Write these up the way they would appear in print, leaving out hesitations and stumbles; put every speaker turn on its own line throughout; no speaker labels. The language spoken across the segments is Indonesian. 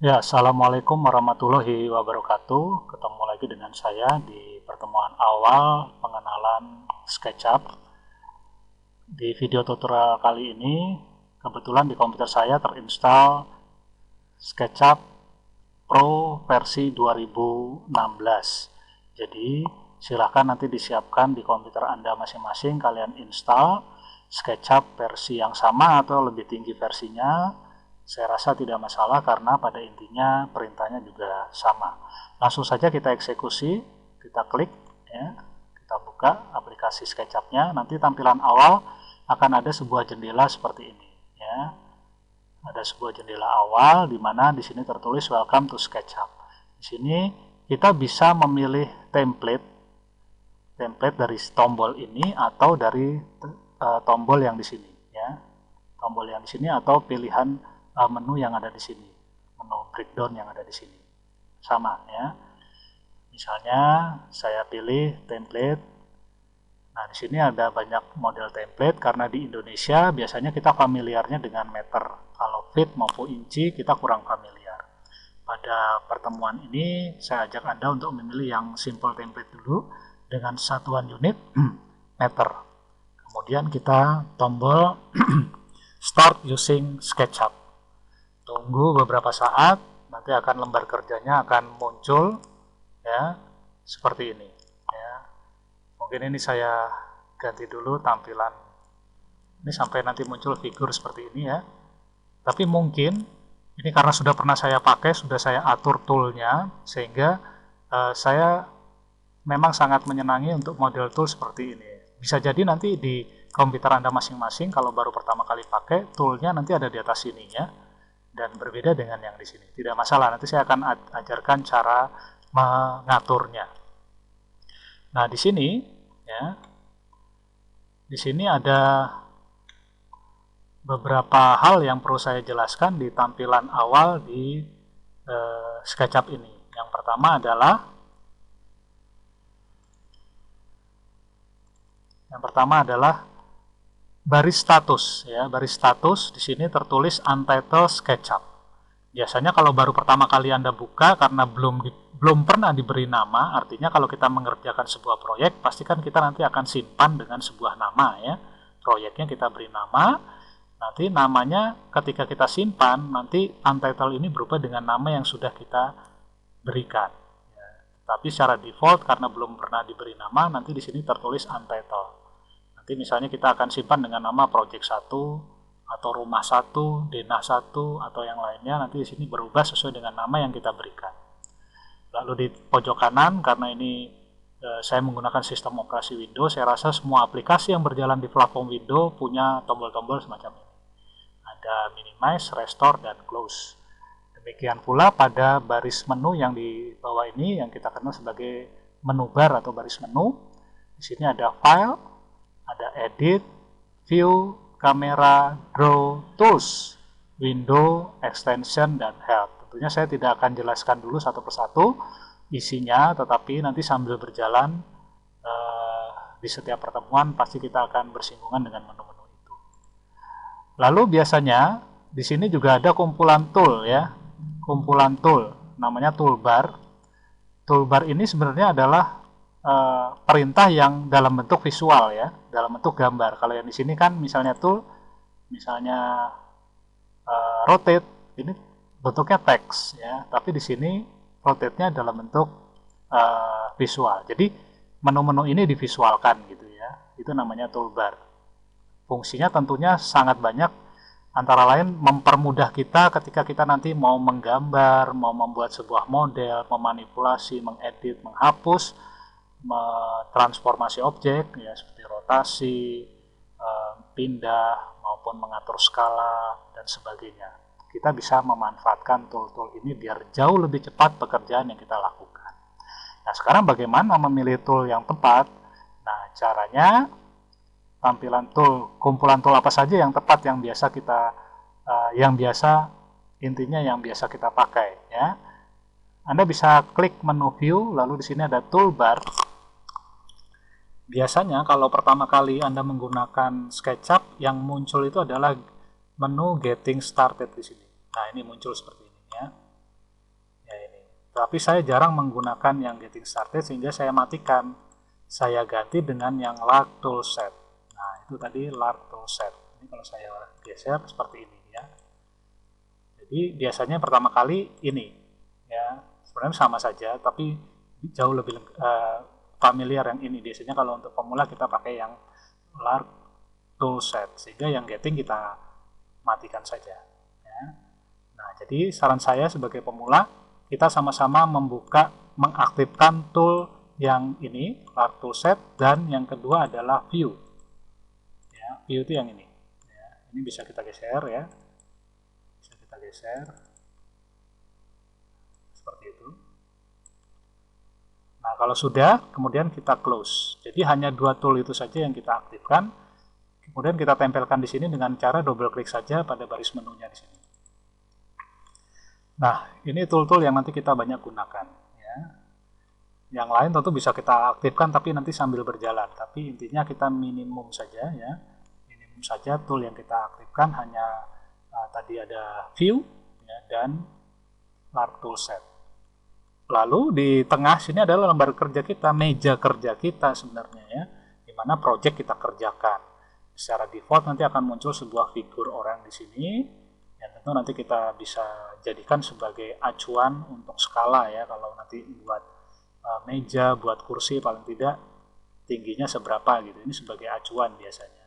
Ya, Assalamualaikum warahmatullahi wabarakatuh. Ketemu lagi dengan saya di pertemuan awal pengenalan SketchUp. Di video tutorial kali ini, kebetulan di komputer saya terinstall SketchUp Pro versi 2016. Jadi, silahkan nanti disiapkan di komputer Anda masing-masing, kalian install SketchUp versi yang sama atau lebih tinggi versinya. Saya rasa tidak masalah karena pada intinya perintahnya juga sama. Langsung saja kita eksekusi, kita klik, ya, kita buka aplikasi SketchUp-nya. Nanti tampilan awal akan ada sebuah jendela seperti ini, ya. Ada sebuah jendela awal di mana di sini tertulis Welcome to SketchUp. Di sini kita bisa memilih template dari tombol ini atau dari tombol yang di sini, ya. Tombol yang di sini atau pilihan menu yang ada di sini, menu breakdown yang ada di sini, sama ya. Misalnya saya pilih template. Nah, di sini ada banyak model template karena di Indonesia biasanya kita familiarnya dengan meter. Kalau feet maupun inci kita kurang familiar. Pada pertemuan ini saya ajak Anda untuk memilih yang simple template dulu dengan satuan unit meter. Kemudian kita tombol Start using SketchUp. Tunggu beberapa saat, nanti akan lembar kerjanya akan muncul, ya, seperti ini. Ya. Mungkin ini saya ganti dulu tampilan ini sampai nanti muncul figur seperti ini ya. Tapi mungkin ini karena sudah pernah saya pakai, sudah saya atur toolnya, sehingga saya memang sangat menyenangi untuk model tool seperti ini. Bisa jadi nanti di komputer Anda masing-masing kalau baru pertama kali pakai, toolnya nanti ada di atas sini ya, dan berbeda dengan yang di sini. Tidak masalah, nanti saya akan ajarkan cara mengaturnya. Nah, di sini ya, di sini ada beberapa hal yang perlu saya jelaskan di tampilan awal di SketchUp ini. Yang pertama adalah baris status ya. Baris status di sini tertulis Untitled SketchUp. Biasanya kalau baru pertama kali Anda buka karena belum pernah diberi nama, artinya kalau kita mengerjakan sebuah proyek, pastikan kita nanti akan simpan dengan sebuah nama ya. Proyeknya kita beri nama, nanti namanya ketika kita simpan, nanti Untitled ini berubah dengan nama yang sudah kita berikan. Ya. Tapi secara default karena belum pernah diberi nama, nanti di sini tertulis Untitled. Nanti misalnya kita akan simpan dengan nama project 1 atau rumah 1, denah 1 atau yang lainnya, nanti di sini berubah sesuai dengan nama yang kita berikan. Lalu di pojok kanan, karena ini saya menggunakan sistem operasi Windows, saya rasa semua aplikasi yang berjalan di platform Windows punya tombol-tombol semacam ini. Ada minimize, restore, dan close. Demikian pula pada baris menu yang di bawah ini yang kita kenal sebagai menu bar atau baris menu. Di sini ada file, ada edit, view, kamera, draw, tools, window, extension, dan help. Tentunya saya tidak akan jelaskan dulu satu persatu isinya, tetapi nanti sambil berjalan di setiap pertemuan pasti kita akan bersinggungan dengan menu-menu itu. Lalu biasanya di sini juga ada kumpulan tool ya, kumpulan tool, namanya toolbar. Toolbar ini sebenarnya adalah perintah yang dalam bentuk visual ya, dalam bentuk gambar. Kalau yang di sini kan misalnya tool, misalnya rotate, ini bentuknya teks ya, tapi di sini rotate-nya dalam bentuk visual. Jadi menu-menu ini divisualkan gitu ya. Itu namanya toolbar. Fungsinya tentunya sangat banyak, antara lain mempermudah kita ketika kita nanti mau menggambar, mau membuat sebuah model, memanipulasi, mengedit, menghapus, transformasi objek ya, seperti rotasi, pindah maupun mengatur skala dan sebagainya. Kita bisa memanfaatkan tool-tool ini biar jauh lebih cepat pekerjaan yang kita lakukan. Nah, sekarang bagaimana memilih tool yang tepat? Nah, caranya tampilan tool, kumpulan tool apa saja yang tepat, yang biasa kita intinya yang biasa kita pakai ya. Anda bisa klik menu view, lalu di sini ada toolbar. Biasanya kalau pertama kali Anda menggunakan SketchUp, yang muncul itu adalah menu Getting Started di sini. Nah, ini muncul seperti ini ya. Tapi saya jarang menggunakan yang getting started sehingga saya matikan. Saya ganti dengan yang lark tool set. Nah, itu tadi lark tool set. Ini kalau saya geser seperti ini ya. Jadi biasanya pertama kali ini ya, sebenarnya sama saja tapi jauh lebih familiar yang ini. Biasanya kalau untuk pemula kita pakai yang lark tool set, sehingga yang getting kita matikan saja ya. Nah, jadi saran saya sebagai pemula, kita sama-sama mengaktifkan tool yang ini, lark tool set, dan yang kedua adalah view ya. View itu yang ini ya. Ini bisa kita geser ya, bisa kita geser seperti itu. Nah, kalau sudah, kemudian kita close. Jadi hanya dua tool itu saja yang kita aktifkan. Kemudian kita tempelkan di sini dengan cara double klik saja pada baris menunya di sini. Nah, ini tool-tool yang nanti kita banyak gunakan ya. Yang lain tentu bisa kita aktifkan tapi nanti sambil berjalan. Tapi intinya kita minimum saja ya. Minimum saja tool yang kita aktifkan hanya tadi ada view ya, dan lark tool set. Lalu di tengah sini adalah lembar kerja kita, meja kerja kita sebenarnya ya, di mana project kita kerjakan. Secara default nanti akan muncul sebuah figur orang di sini, yang tentu nanti kita bisa jadikan sebagai acuan untuk skala ya, kalau nanti buat meja, buat kursi paling tidak tingginya seberapa gitu. Ini sebagai acuan biasanya.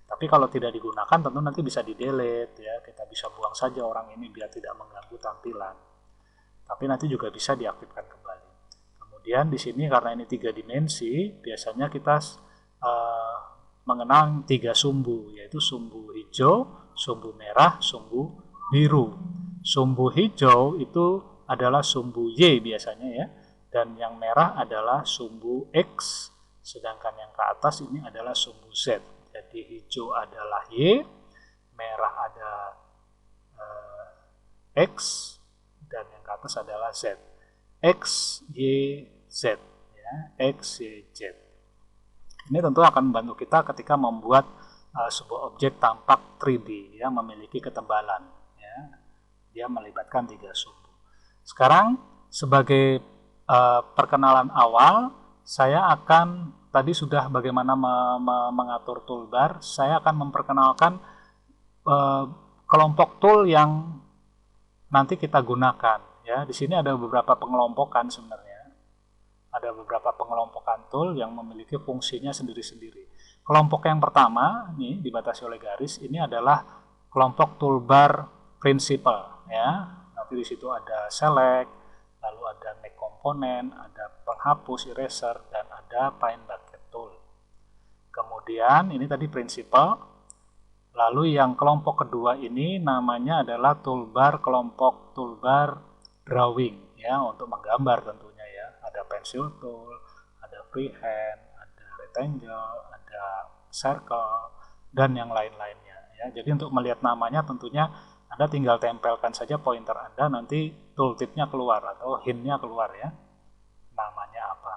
Tapi kalau tidak digunakan tentu nanti bisa di-delete ya, kita bisa buang saja orang ini biar tidak mengganggu tampilan. Tapi nanti juga bisa diaktifkan kembali. Kemudian di sini karena ini 3 dimensi, biasanya kita mengenal 3 sumbu, yaitu sumbu hijau, sumbu merah, sumbu biru. Sumbu hijau itu adalah sumbu Y biasanya ya, dan yang merah adalah sumbu X, sedangkan yang ke atas ini adalah sumbu Z. Jadi hijau adalah Y, merah ada X, dan yang ke atas adalah Z. X, Y, Z ya, X, Y, Z. Ini tentu akan membantu kita ketika membuat sebuah objek tampak 3D ya, memiliki ketebalan ya. Dia melibatkan 3 sumbu. Sekarang sebagai perkenalan awal, saya akan tadi sudah bagaimana mengatur toolbar. Saya akan memperkenalkan kelompok tool yang nanti kita gunakan ya. Di sini ada beberapa pengelompokan sebenarnya. Ada beberapa pengelompokan tool yang memiliki fungsinya sendiri-sendiri. Kelompok yang pertama ini dibatasi oleh garis, ini adalah kelompok toolbar principal ya. Nanti di situ ada select, lalu ada make komponen, ada penghapus, eraser, dan ada find bucket tool. Kemudian ini tadi principal. Lalu yang kelompok kedua ini namanya adalah toolbar, kelompok toolbar drawing ya, untuk menggambar tentunya ya. Ada pencil tool, ada freehand, ada rectangle, ada circle, dan yang lain-lainnya ya. Jadi untuk melihat namanya tentunya Anda tinggal tempelkan saja pointer Anda, nanti tooltipnya keluar atau hintnya keluar ya, namanya apa.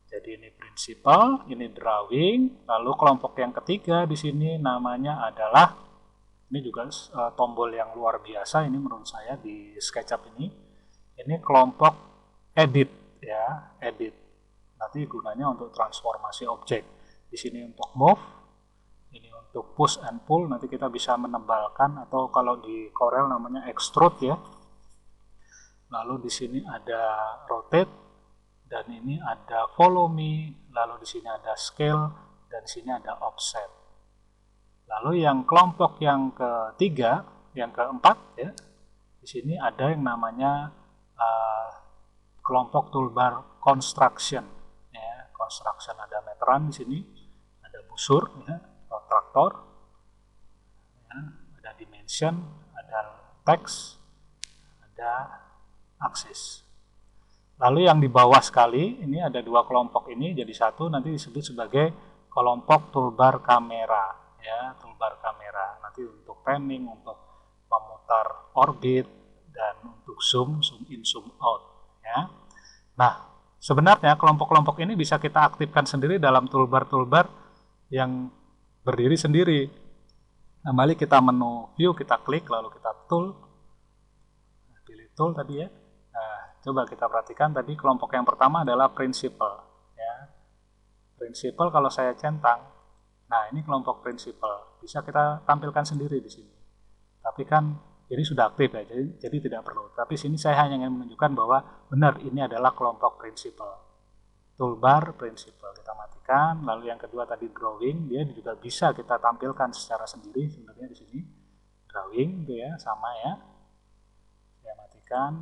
Jadi ini principal, ini drawing. Lalu kelompok yang ketiga di sini namanya adalah, ini juga tombol yang luar biasa ini menurut saya di SketchUp ini. Ini kelompok edit ya, edit. Nanti gunanya untuk transformasi objek. Di sini untuk move, ini untuk push and pull. Nanti kita bisa menebalkan atau kalau di Corel namanya extrude ya. Lalu di sini ada rotate. Dan ini ada follow me, lalu di sini ada scale, dan di sini ada offset. Lalu yang kelompok yang ketiga, yang keempat ya, di sini ada yang namanya kelompok toolbar construction. Ya, construction ada meteran di sini, ada busur, ya, protractor, ya, ada dimension, ada text, ada axis. Lalu yang di bawah sekali, ini ada 2 kelompok ini jadi satu, nanti disebut sebagai kelompok toolbar kamera. Ya, toolbar kamera. Nanti untuk panning, untuk memutar orbit, dan untuk zoom, zoom in, zoom out. Ya. Nah, sebenarnya kelompok-kelompok ini bisa kita aktifkan sendiri dalam toolbar-toolbar yang berdiri sendiri. Kembali kita menu view, kita klik, lalu kita tool. Pilih tool tadi ya. Nah, coba kita perhatikan tadi kelompok yang pertama adalah prinsipal. Ya. Prinsipal kalau saya centang, nah ini kelompok prinsipal. Bisa kita tampilkan sendiri di sini. Tapi kan ini sudah aktif ya, jadi tidak perlu. Tapi sini saya hanya ingin menunjukkan bahwa benar ini adalah kelompok prinsipal. Toolbar prinsipal kita matikan. Lalu yang kedua tadi drawing, dia juga bisa kita tampilkan secara sendiri sebenarnya di sini. Drawing itu ya, sama ya. Saya matikan.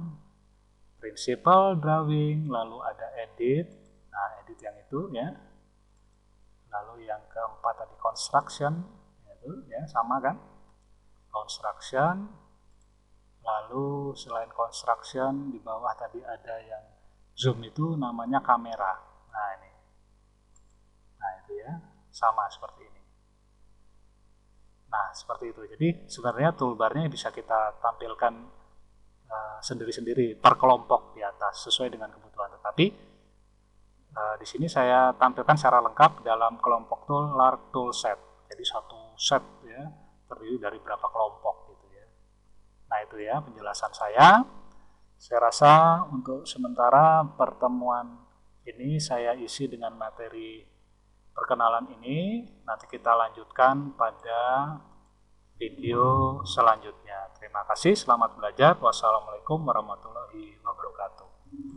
Principal drawing, lalu ada edit. Nah, edit yang itu ya. Lalu yang keempat tadi construction, itu ya sama kan? Construction. Lalu selain construction di bawah tadi ada yang zoom itu namanya kamera. Nah, ini. Nah, itu ya. Sama seperti ini. Nah, seperti itu. Jadi sebenarnya toolbarnya bisa kita tampilkan sendiri-sendiri per kelompok di atas sesuai dengan kebutuhan. Tetapi di sini saya tampilkan secara lengkap dalam kelompok tool lark toolset. Jadi satu set ya terdiri dari berapa kelompok gitu ya. Nah itu ya penjelasan saya. Saya rasa untuk sementara pertemuan ini saya isi dengan materi perkenalan ini. Nanti kita lanjutkan pada video selanjutnya. Terima kasih, selamat belajar. Wassalamualaikum warahmatullahi wabarakatuh.